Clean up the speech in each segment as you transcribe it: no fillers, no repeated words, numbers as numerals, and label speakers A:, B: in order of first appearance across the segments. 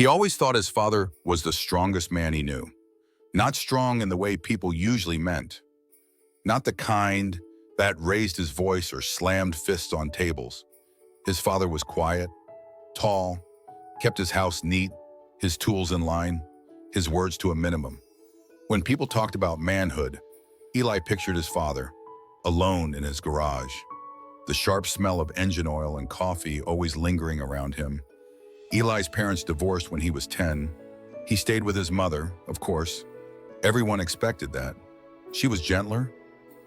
A: He always thought his father was the strongest man he knew. Not strong in the way people usually meant. Not the kind that raised his voice or slammed fists on tables. His father was quiet, tall, kept his house neat, his tools in line, his words to a minimum. When people talked about manhood, Eli pictured his father, alone in his garage, the sharp smell of engine oil and coffee always lingering around him. Eli's parents divorced when he was 10. He stayed with his mother, of course. Everyone expected that. She was gentler,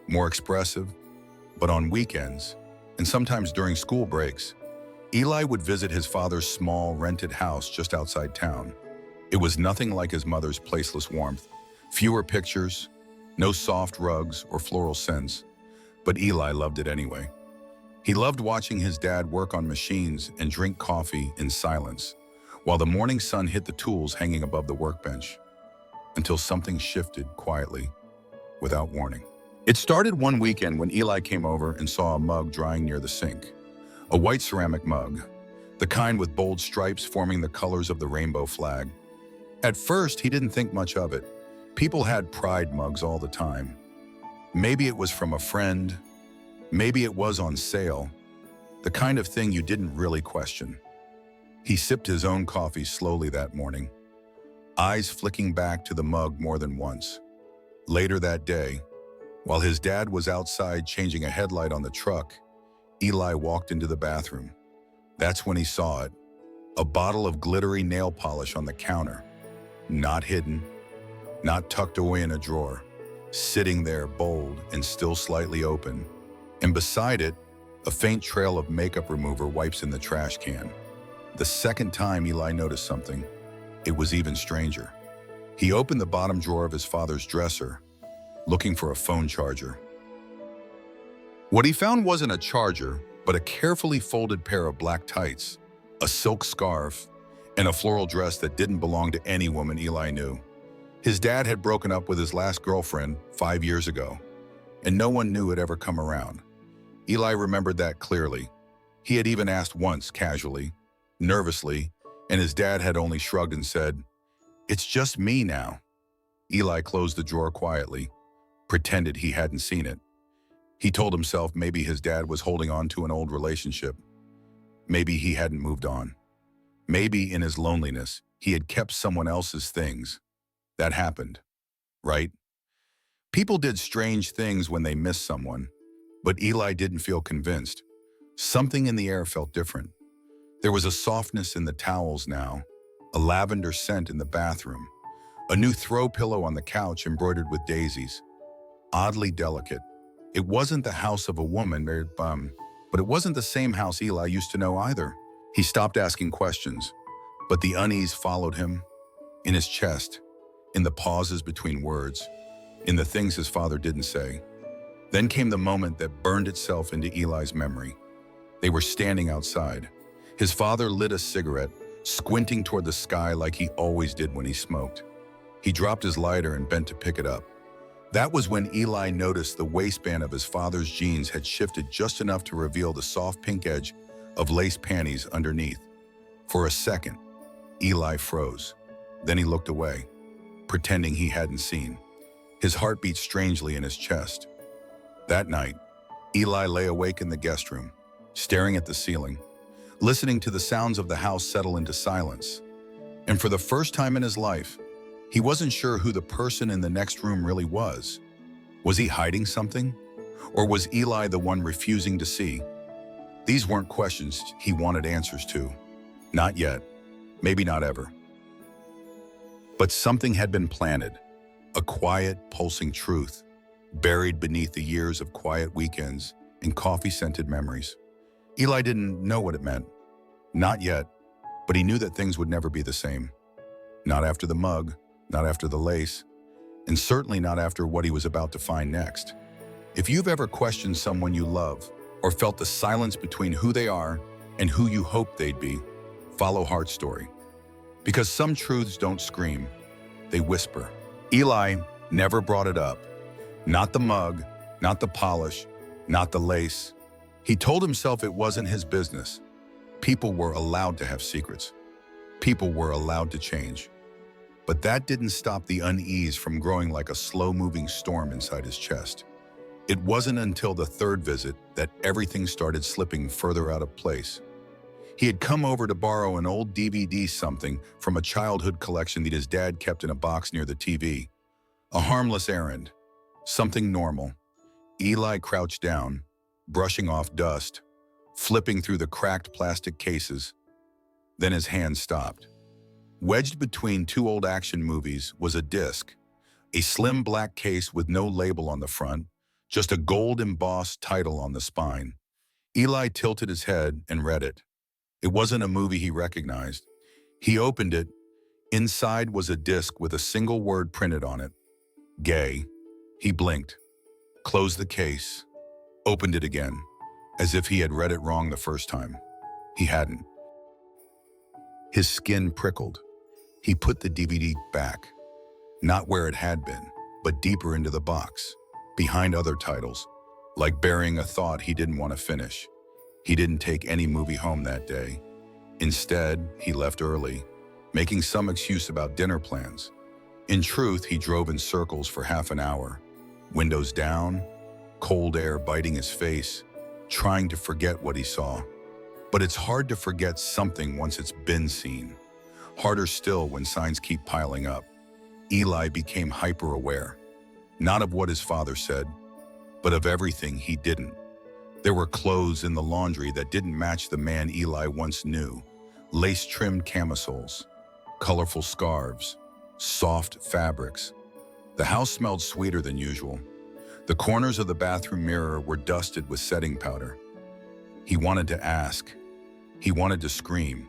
A: more expressive, but on weekends, and sometimes during school breaks, Eli would visit his father's small, rented house just outside town. It was nothing like his mother's placeless warmth. Fewer pictures, no soft rugs or floral scents, but Eli loved it anyway. He loved watching his dad work on machines and drink coffee in silence, while the morning sun hit the tools hanging above the workbench, until something shifted quietly, without warning. It started one weekend when Eli came over and saw a mug drying near the sink. A white ceramic mug, the kind with bold stripes forming the colors of the rainbow flag. At first, he didn't think much of it. People had pride mugs all the time. Maybe it was from a friend, maybe it was on sale, the kind of thing you didn't really question. He sipped his own coffee slowly that morning, eyes flicking back to the mug more than once. Later that day, while his dad was outside changing a headlight on the truck, Eli walked into the bathroom. That's when he saw it, a bottle of glittery nail polish on the counter, not hidden, not tucked away in a drawer, sitting there bold and still slightly open. And beside it, a faint trail of makeup remover wipes in the trash can. The second time Eli noticed something, it was even stranger. He opened the bottom drawer of his father's dresser, looking for a phone charger. What he found wasn't a charger, but a carefully folded pair of black tights, a silk scarf, and a floral dress that didn't belong to any woman Eli knew. His dad had broken up with his last girlfriend 5 years ago, and no one knew it ever come around. Eli remembered that clearly. He had even asked once, casually, nervously, and his dad had only shrugged and said, "It's just me now." Eli closed the drawer quietly, pretended he hadn't seen it. He told himself maybe his dad was holding on to an old relationship. Maybe he hadn't moved on. Maybe in his loneliness, he had kept someone else's things. That happened, right? People did strange things when they missed someone, but Eli didn't feel convinced. Something in the air felt different. There was a softness in the towels now, a lavender scent in the bathroom, a new throw pillow on the couch embroidered with daisies. Oddly delicate. It wasn't the house of a woman, but it wasn't the same house Eli used to know either. He stopped asking questions, but the unease followed him, in his chest, in the pauses between words, in the things his father didn't say. Then came the moment that burned itself into Eli's memory. They were standing outside. His father lit a cigarette, squinting toward the sky like he always did when he smoked. He dropped his lighter and bent to pick it up. That was when Eli noticed the waistband of his father's jeans had shifted just enough to reveal the soft pink edge of lace panties underneath. For a second, Eli froze. Then he looked away, pretending he hadn't seen. His heart beat strangely in his chest. That night, Eli lay awake in the guest room, staring at the ceiling, listening to the sounds of the house settle into silence. And for the first time in his life, he wasn't sure who the person in the next room really was. Was he hiding something? Or was Eli the one refusing to see? These weren't questions he wanted answers to. Not yet. Maybe not ever. But something had been planted, a quiet, pulsing truth, buried beneath the years of quiet weekends and coffee-scented memories. Eli didn't know what it meant. Not yet, but he knew that things would never be the same. Not after the mug, not after the lace, and certainly not after what he was about to find next. If you've ever questioned someone you love, or felt the silence between who they are and who you hoped they'd be, follow Heart's story. Because some truths don't scream, they whisper. Eli never brought it up. Not the mug, not the polish, not the lace. He told himself it wasn't his business. People were allowed to have secrets. People were allowed to change. But that didn't stop the unease from growing like a slow-moving storm inside his chest. It wasn't until the third visit that everything started slipping further out of place. He had come over to borrow an old DVD something from a childhood collection that his dad kept in a box near the TV. A harmless errand. Something normal. Eli crouched down, brushing off dust, flipping through the cracked plastic cases. Then his hand stopped. Wedged between two old action movies was a disc, a slim black case with no label on the front, just a gold-embossed title on the spine. Eli tilted his head and read it. It wasn't a movie he recognized. He opened it. Inside was a disc with a single word printed on it. Gay. He blinked, closed the case, opened it again, as if he had read it wrong the first time. He hadn't. His skin prickled. He put the DVD back, not where it had been, but deeper into the box, behind other titles, like burying a thought he didn't want to finish. He didn't take any movie home that day. Instead, he left early, making some excuse about dinner plans. In truth, he drove in circles for half an hour, windows down, cold air biting his face, trying to forget what he saw. But it's hard to forget something once it's been seen. Harder still when signs keep piling up. Eli became hyper-aware, not of what his father said, but of everything he didn't. There were clothes in the laundry that didn't match the man Eli once knew. Lace-trimmed camisoles, colorful scarves, soft fabrics. The house smelled sweeter than usual. The corners of the bathroom mirror were dusted with setting powder. He wanted to ask. He wanted to scream,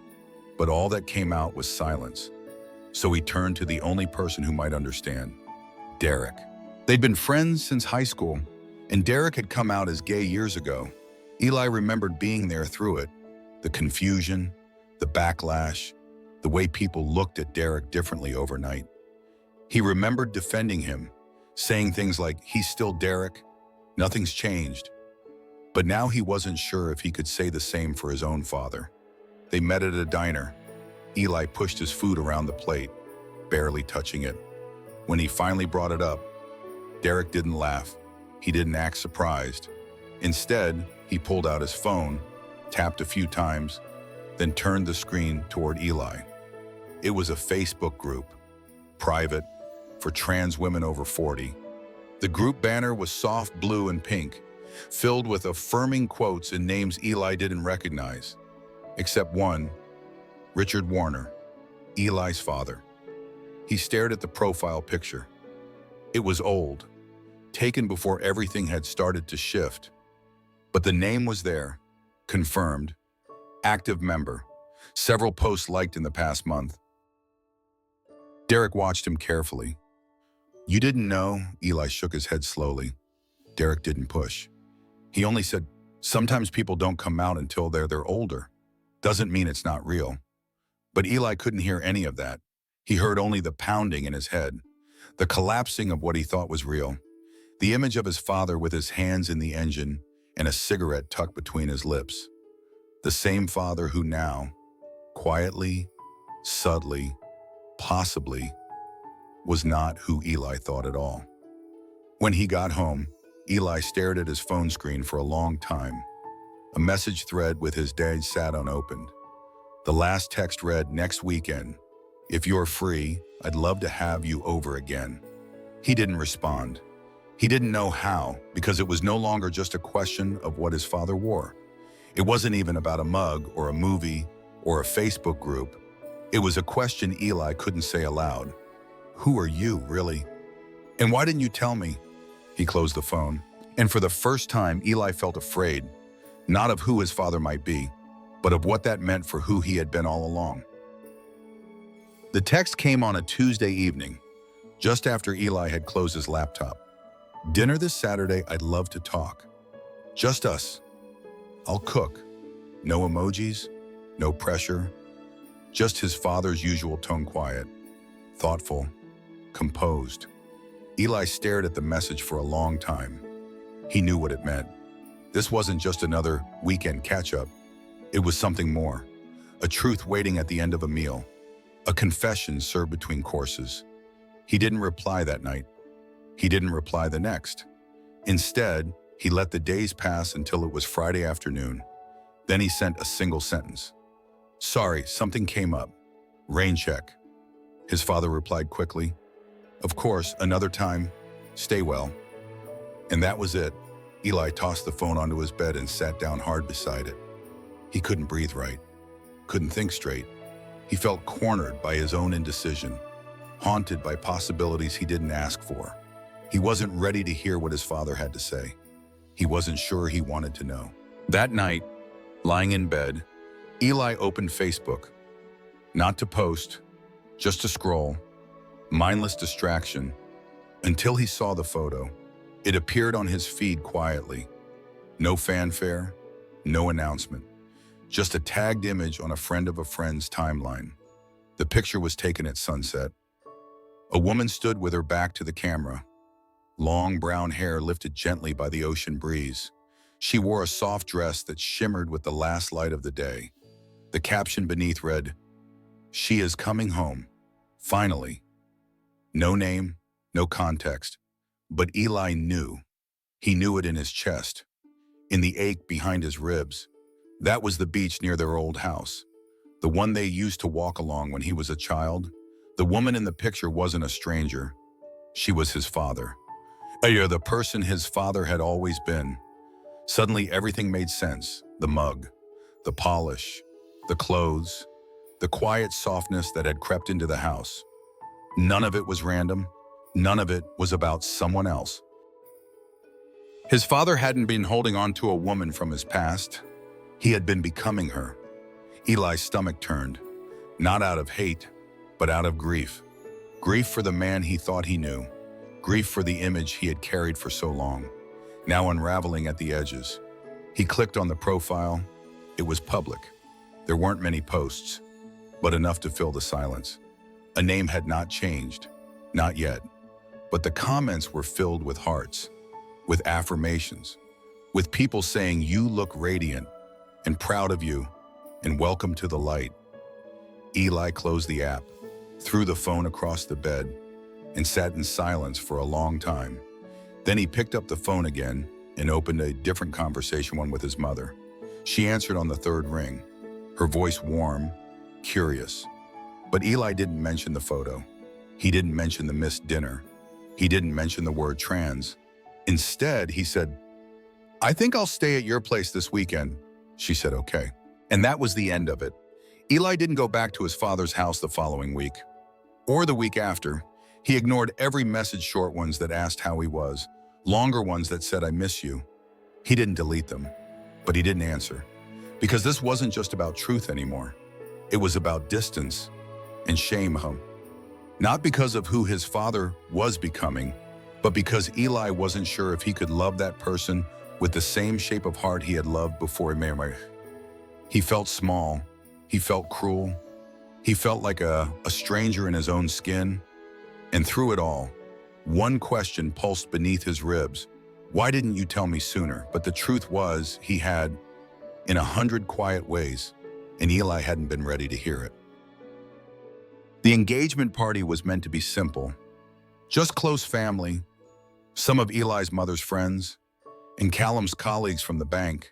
A: but all that came out was silence. So he turned to the only person who might understand, Derek. They'd been friends since high school, and Derek had come out as gay years ago. Eli remembered being there through it, the confusion, the backlash, the way people looked at Derek differently overnight. He remembered defending him, saying things like, "He's still Derek, nothing's changed." But now he wasn't sure if he could say the same for his own father. They met at a diner. Eli pushed his food around the plate, barely touching it. When he finally brought it up, Derek didn't laugh. He didn't act surprised. Instead, he pulled out his phone, tapped a few times, then turned the screen toward Eli. It was a Facebook group, private, for trans women over 40. The group banner was soft blue and pink, filled with affirming quotes and names Eli didn't recognize, except one, Richard Warner, Eli's father. He stared at the profile picture. It was old, taken before everything had started to shift. But the name was there, confirmed, active member, several posts liked in the past month. Derek watched him carefully. "You didn't know?" Eli shook his head slowly. Derek didn't push. He only said, "Sometimes people don't come out until they're older. Doesn't mean it's not real." But Eli couldn't hear any of that. He heard only the pounding in his head, the collapsing of what he thought was real, the image of his father with his hands in the engine and a cigarette tucked between his lips. The same father who now, quietly, subtly, possibly, was not who Eli thought at all. When he got home, Eli stared at his phone screen for a long time. A message thread with his dad sat unopened. The last text read, "Next weekend. If you're free, I'd love to have you over again." He didn't respond. He didn't know how, because it was no longer just a question of what his father wore. It wasn't even about a mug or a movie or a Facebook group. It was a question Eli couldn't say aloud. "Who are you, really? And why didn't you tell me?" He closed the phone. And for the first time, Eli felt afraid, not of who his father might be, but of what that meant for who he had been all along. The text came on a Tuesday evening, just after Eli had closed his laptop. "Dinner this Saturday, I'd love to talk. Just us. I'll cook." No emojis, no pressure, just his father's usual tone, quiet, thoughtful, composed. Eli stared at the message for a long time. He knew what it meant. This wasn't just another weekend catch-up. It was something more, a truth waiting at the end of a meal, A confession served between courses. He didn't reply that night. He didn't reply the next. Instead, he let the days pass until it was Friday afternoon. Then he sent a single sentence. "Sorry, something came up. Rain check." His father replied quickly, "Of course, another time. Stay well." And that was it. Eli tossed the phone onto his bed and sat down hard beside it. He couldn't breathe right, couldn't think straight. He felt cornered by his own indecision, haunted by possibilities he didn't ask for. He wasn't ready to hear what his father had to say. He wasn't sure he wanted to know. That night, lying in bed, Eli opened Facebook. Not to post, just to scroll. Mindless distraction. Until he saw the photo. It appeared on his feed quietly. No fanfare, no announcement. Just a tagged image on a friend of a friend's timeline. The picture was taken at sunset. A woman stood with her back to the camera. Long brown hair lifted gently by the ocean breeze. She wore a soft dress that shimmered with the last light of the day. The caption beneath read, "She is coming home. Finally." No name, no context. But Eli knew. He knew it in his chest, in the ache behind his ribs. That was the beach near their old house, the one they used to walk along when he was a child. The woman in the picture wasn't a stranger. She was his father. The person his father had always been. Suddenly everything made sense. The mug, the polish, the clothes, the quiet softness that had crept into the house. None of it was random. None of it was about someone else. His father hadn't been holding on to a woman from his past. He had been becoming her. Eli's stomach turned, not out of hate, but out of grief. Grief for the man he thought he knew. Grief for the image he had carried for so long, now unraveling at the edges. He clicked on the profile. It was public. There weren't many posts, but enough to fill the silence. A name had not changed, not yet. But the comments were filled with hearts, with affirmations, with people saying, "You look radiant," and "proud of you," and "welcome to the light." Eli closed the app, threw the phone across the bed, and sat in silence for a long time. Then he picked up the phone again and opened a different conversation, one with his mother. She answered on the third ring, her voice warm, curious. But Eli didn't mention the photo. He didn't mention the missed dinner. He didn't mention the word trans. Instead, he said, "I think I'll stay at your place this weekend." She said, "Okay." And that was the end of it. Eli didn't go back to his father's house the following week, or the week after. He ignored every message, short ones that asked how he was, longer ones that said, "I miss you." He didn't delete them, but he didn't answer. Because this wasn't just about truth anymore. It was about distance and shame. Not because of who his father was becoming, but because Eli wasn't sure if he could love that person with the same shape of heart he had loved before he married. He felt small. He felt cruel. He felt like a stranger in his own skin. And through it all, one question pulsed beneath his ribs. Why didn't you tell me sooner? But the truth was, he had, in 100 quiet ways, and Eli hadn't been ready to hear it. The engagement party was meant to be simple. Just close family, some of Eli's mother's friends, and Callum's colleagues from the bank.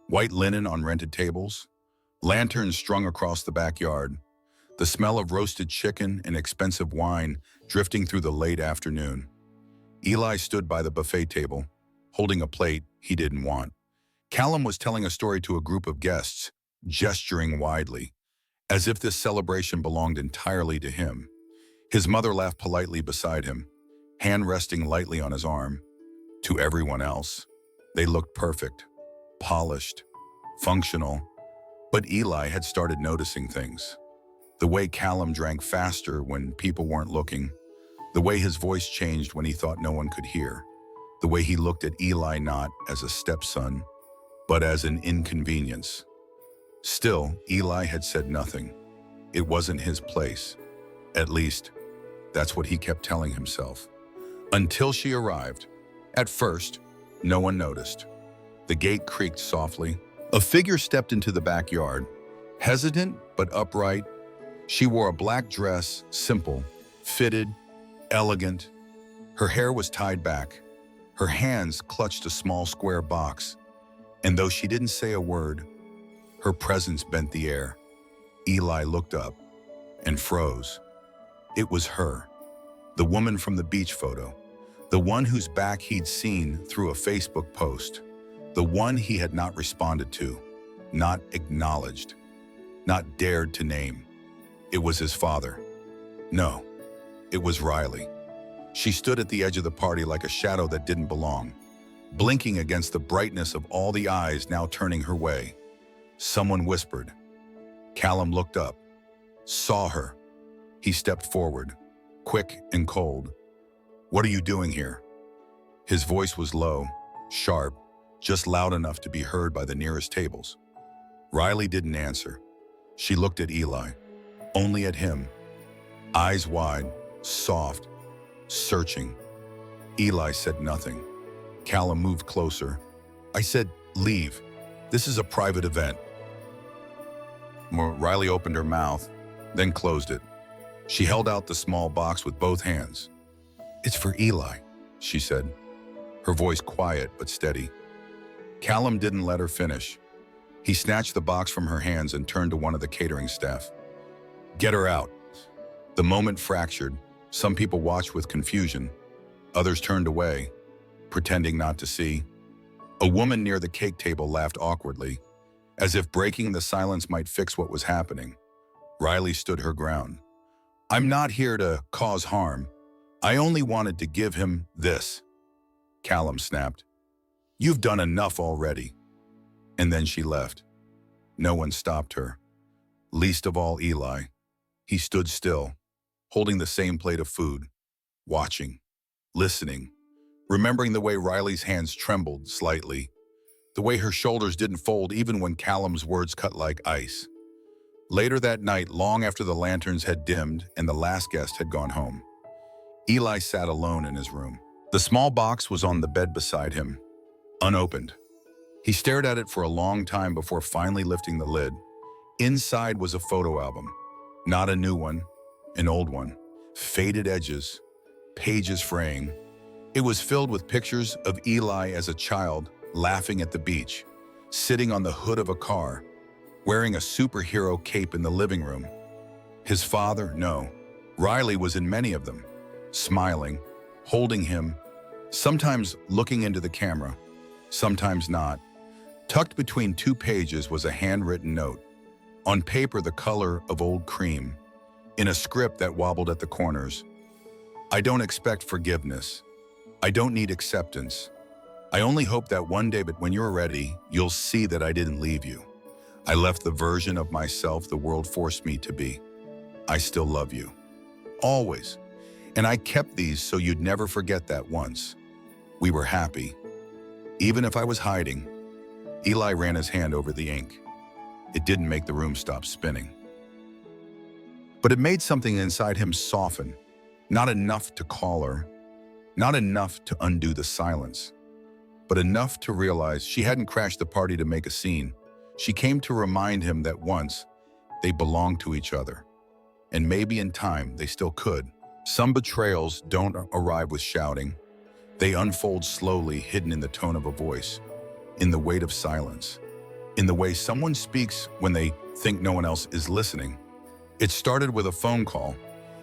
A: White linen on rented tables, lanterns strung across the backyard, the smell of roasted chicken and expensive wine drifting through the late afternoon. Eli stood by the buffet table, holding a plate he didn't want. Callum was telling a story to a group of guests, gesturing widely, as if this celebration belonged entirely to him. His mother laughed politely beside him, hand resting lightly on his arm. To everyone else, they looked perfect, polished, functional. But Eli had started noticing things. The way Callum drank faster when people weren't looking, the way his voice changed when he thought no one could hear, the way he looked at Eli not as a stepson, but as an inconvenience. Still, Eli had said nothing. It wasn't his place. At least, that's what he kept telling himself. Until she arrived. At first, no one noticed. The gate creaked softly. A figure stepped into the backyard, hesitant but upright. She wore a black dress, simple, fitted, elegant. Her hair was tied back. Her hands clutched a small square box. And though she didn't say a word, her presence bent the air. Eli looked up and froze. It was her, the woman from the beach photo, the one whose back he'd seen through a Facebook post, the one he had not responded to, not acknowledged, not dared to name. It was his father. No, it was Riley. She stood at the edge of the party like a shadow that didn't belong, blinking against the brightness of all the eyes now turning her way. Someone whispered. Callum looked up, saw her. He stepped forward, quick and cold. "What are you doing here?" His voice was low, sharp, just loud enough to be heard by the nearest tables. Riley didn't answer. She looked at Eli, only at him, eyes wide, soft, searching. Eli said nothing. Callum moved closer. "I said, leave. This is a private event." Riley opened her mouth, then closed it. She held out the small box with both hands. "It's for Eli," she said, her voice quiet but steady. Callum didn't let her finish. He snatched the box from her hands and turned to one of the catering staff. "Get her out." The moment fractured. Some people watched with confusion. Others turned away, pretending not to see. A woman near the cake table laughed awkwardly, as if breaking the silence might fix what was happening. Riley stood her ground. "I'm not here to cause harm. I only wanted to give him this." Callum snapped. "You've done enough already." And then she left. No one stopped her, least of all Eli. He stood still, holding the same plate of food, watching, listening, remembering the way Riley's hands trembled slightly, the way her shoulders didn't fold even when Callum's words cut like ice. Later that night, long after the lanterns had dimmed and the last guest had gone home, Eli sat alone in his room. The small box was on the bed beside him, unopened. He stared at it for a long time before finally lifting the lid. Inside was a photo album, not a new one, an old one, faded edges, pages fraying. It was filled with pictures of Eli as a child, laughing at the beach, sitting on the hood of a car, wearing a superhero cape in the living room. His father, no. Riley was in many of them, smiling, holding him, sometimes looking into the camera, sometimes not. Tucked between two pages was a handwritten note, on paper the color of old cream, in a script that wobbled at the corners. "I don't expect forgiveness. I don't need acceptance. I only hope that one day, but when you're ready, you'll see that I didn't leave you. I left the version of myself the world forced me to be. I still love you. Always. And I kept these so you'd never forget that once. We were happy. Even if I was hiding." Eli ran his hand over the ink. It didn't make the room stop spinning. But it made something inside him soften. Not enough to call her. Not enough to undo the silence. But enough to realize she hadn't crashed the party to make a scene. She came to remind him that once, they belonged to each other. And maybe in time, they still could. Some betrayals don't arrive with shouting. They unfold slowly, hidden in the tone of a voice, in the weight of silence, in the way someone speaks when they think no one else is listening. It started with a phone call.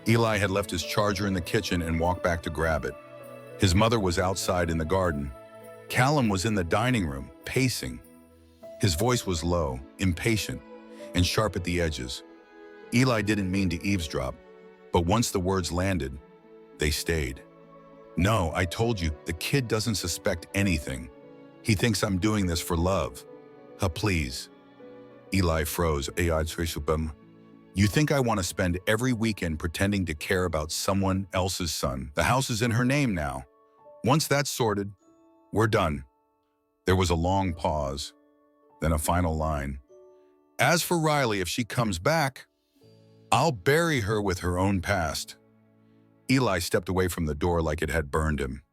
A: Eli had left his charger in the kitchen and walked back to grab it. His mother was outside in the garden. Callum was in the dining room, pacing. His voice was low, impatient, and sharp at the edges. Eli didn't mean to eavesdrop, but once the words landed, they stayed. "No, I told you, the kid doesn't suspect anything. He thinks I'm doing this for love. Please." Eli froze. "You think I want to spend every weekend pretending to care about someone else's son? The house is in her name now. Once that's sorted, we're done." There was a long pause, then a final line. "As for Riley, if she comes back, I'll bury her with her own past." Eli stepped away from the door like it had burned him.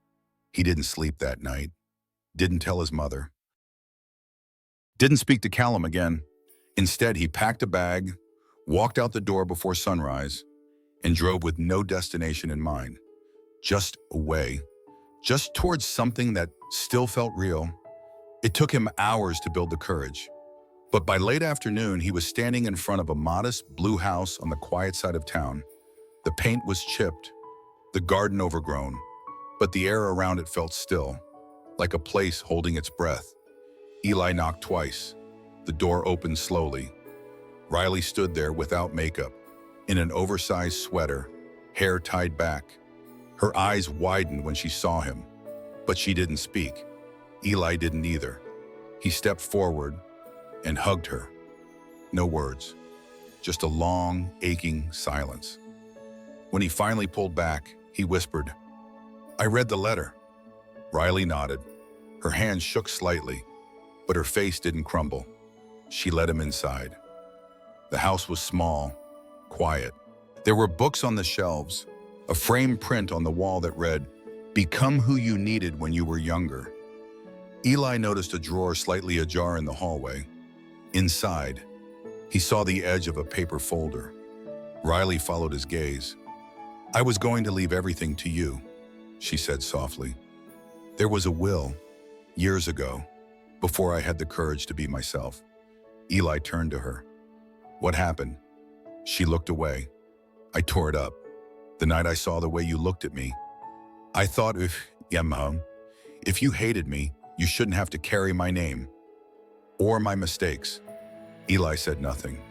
A: He didn't sleep that night. Didn't tell his mother. Didn't speak to Callum again. Instead, he packed a bag, walked out the door before sunrise, and drove with no destination in mind, just away, just towards something that still felt real. It took him hours to build the courage. But by late afternoon, he was standing in front of a modest blue house on the quiet side of town. The paint was chipped, the garden overgrown, but the air around it felt still, like a place holding its breath. Eli knocked twice. The door opened slowly. Riley stood there without makeup, in an oversized sweater, hair tied back. Her eyes widened when she saw him, but she didn't speak. Eli didn't either. He stepped forward and hugged her. No words, just a long, aching silence. When he finally pulled back, he whispered, "I read the letter." Riley nodded. Her hands shook slightly, but her face didn't crumble. She led him inside. The house was small, quiet. There were books on the shelves, a framed print on the wall that read, "Become who you needed when you were younger." Eli noticed a drawer slightly ajar in the hallway. Inside, he saw the edge of a paper folder. Riley followed his gaze. "I was going to leave everything to you," she said softly. "There was a will, years ago, before I had the courage to be myself." Eli turned to her. "What happened?" She looked away. "I tore it up. The night I saw the way you looked at me. I thought if you hated me, you shouldn't have to carry my name. Or my mistakes." Eli said nothing,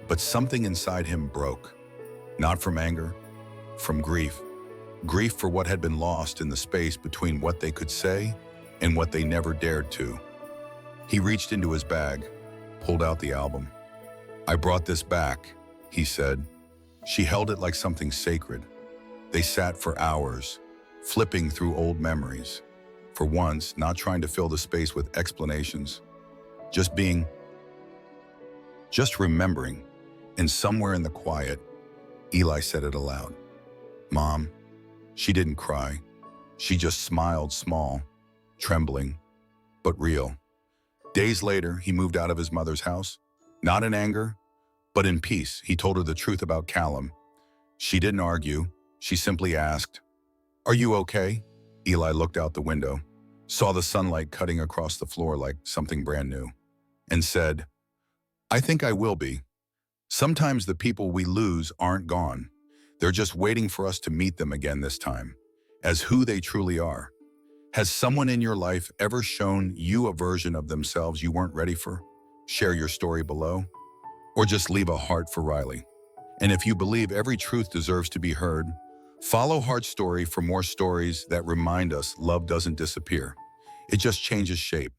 A: but something inside him broke. Not from anger, from grief. Grief for what had been lost in the space between what they could say and what they never dared to. He reached into his bag, pulled out the album. "I brought this back," he said. She held it like something sacred. They sat for hours, flipping through old memories. For once, not trying to fill the space with explanations. Just being, just remembering. And somewhere in the quiet, Eli said it aloud. "Mom." She didn't cry. She just smiled small, trembling, but real. Days later, he moved out of his mother's house. Not in anger, but in peace. He told her the truth about Callum. She didn't argue. She simply asked, "Are you okay?" Eli looked out the window, saw the sunlight cutting across the floor like something brand new, and said, "I think I will be. Sometimes the people we lose aren't gone. They're just waiting for us to meet them again this time, as who they truly are." Has someone in your life ever shown you a version of themselves you weren't ready for? Share your story below, or just leave a heart for Riley. And if you believe every truth deserves to be heard, follow Heart Story for more stories that remind us love doesn't disappear. It just changes shape.